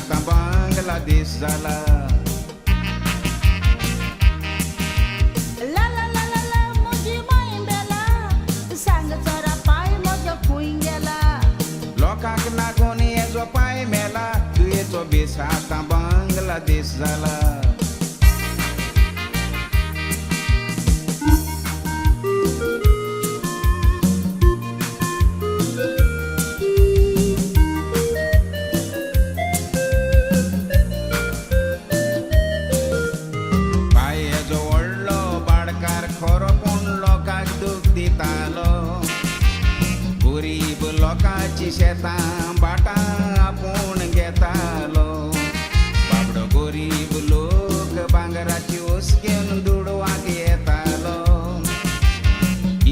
आता बांगलादेश झाला. ला ला ला ला ला मोजी मायंब्याला सांग जरा पाय मग फुईन गेला. लोकांक नागोन येजो पाय मेला तुयेचो बेस आता बांगलादेश झाला. गरीब लोकांची शेतां बाटा आपूण घेतालो. बाबडो गरीब लोक भांगराची उसकेन दुडवाक येतालो.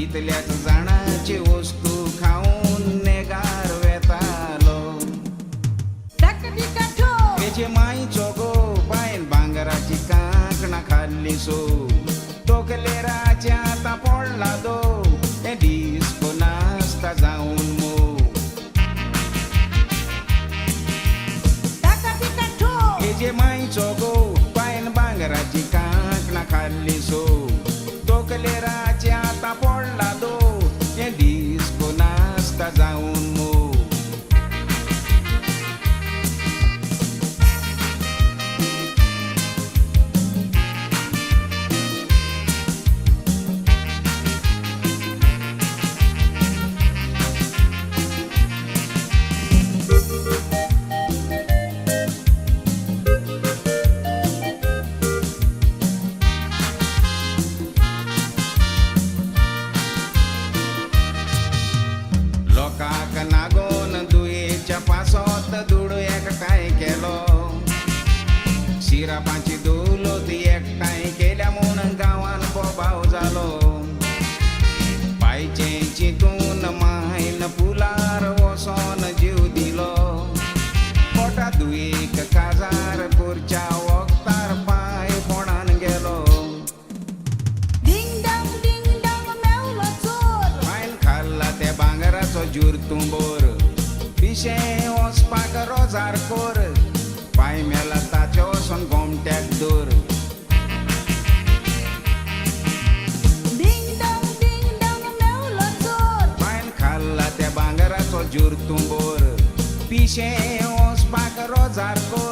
इतल्याच जाणांची वस्तू खाऊन नेगार वेतालो. तेजे माईचो गो बायन भांगराची कांकणां खाल्ली सो. तोकलेराचे आतां पडला दो तें डिस्को नासता जावन मो. तेजे माईचो गो बायन भांगराची कांकणां खाल्ली सो. तोकलेराचे आतां पडला दो तें डिस्को नासता जावन मो. लोकांक नागोन दुयेच्या पासोत दुड एकठांय केलो. शिरापांची दौलत एकठांय केल्या म्हूण गांवान बोबाव जालो. पायचे चिंतून मायन पुलार वसोन जीव दिलो. पोटा दुयेक काजार करच्या वखदार पाय फोडान गेलो. त्या भांगराचो जूर तुंबोर पिशे वचपाक रोजार कोर. पाय मेला ताचे वचोन गोमट्याक दोर. पायन खाल्ला त्या भांगराचो जूर तुंबोर पिशे वचपाक रोजार कोर.